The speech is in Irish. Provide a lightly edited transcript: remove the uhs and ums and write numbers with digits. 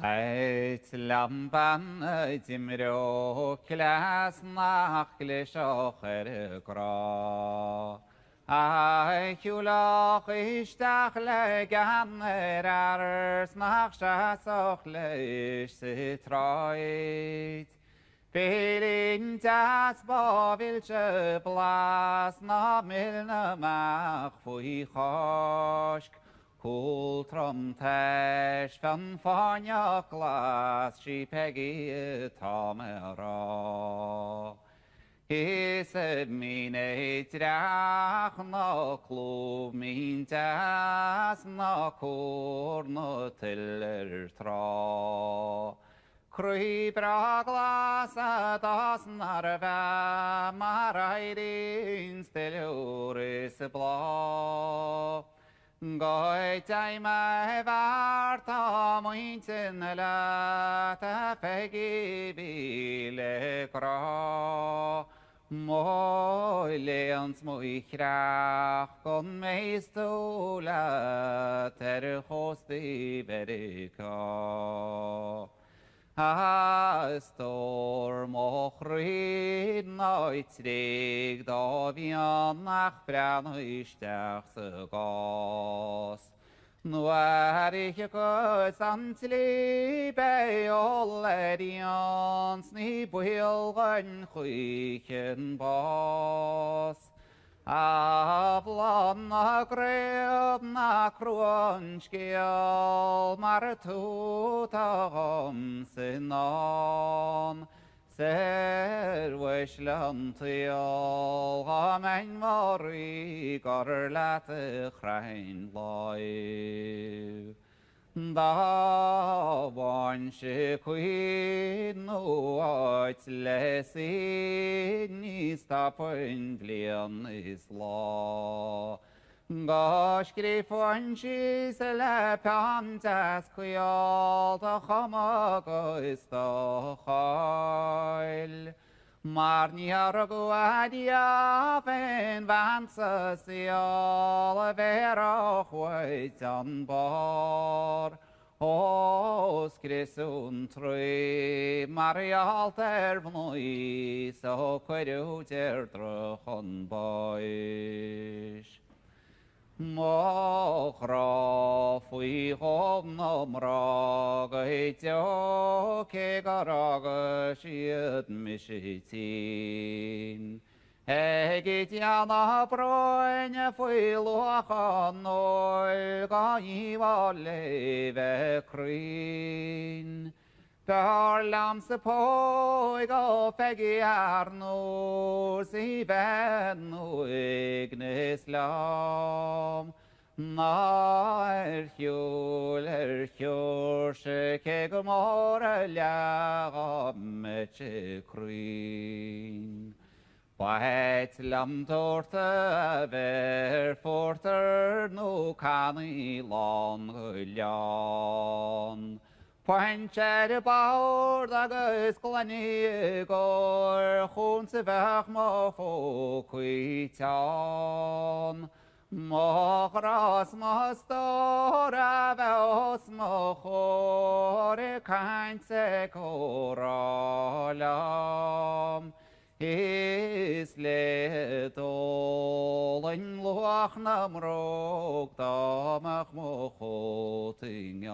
Heit lampan dimreo klas nachle shocher gra. Ai kulach ishtach le ganerars nach shasoch le sitroit. Pelin das bovilche blas na milna mach fui choshk. Cool trom tesh van fanya glas she peggy tamera. He said mine drach na klub min das na kor no tiller tra. Krui bra glas das narva maraidin steluris bla. Goi tai mai varta mointen la ta pegi bile kra. Moi leans moi krach kon meistola ter hosti berika. Storm och ryd nøytrig da vi nach brann istach så gas. Nå ikke gøysantlig beholder jans ni på hilgen skyken bas. Avlana gröna kronskjall martuta sinan. Ser Westland til men var i garlete krein live. Da vanske queen no at lesin is tapendlian is law. Gosh grifanchi sele pantas kuyal da khamago isto khail. Marniarago adia fen vansa sial vera huitan bar. Os krisun trui marialter vnoi so kveruter drochon boish. Mochra fui homnom raga hitjo kegaraga shiet mishitin. Egit jana broin fui locha nol ga iwa leve krin. Berlamse poi go fegi arno si benno ignislam. Na hjul ke gomorra lega meche krin. White lam torta ver forter no cani long ljan. Pointer baur da gus glani gor hun se vach mo fo kwitan. Mo gras mo stora veos mo chore kaint se koralam. Is let all in loch nam rog da mach mo chotingal.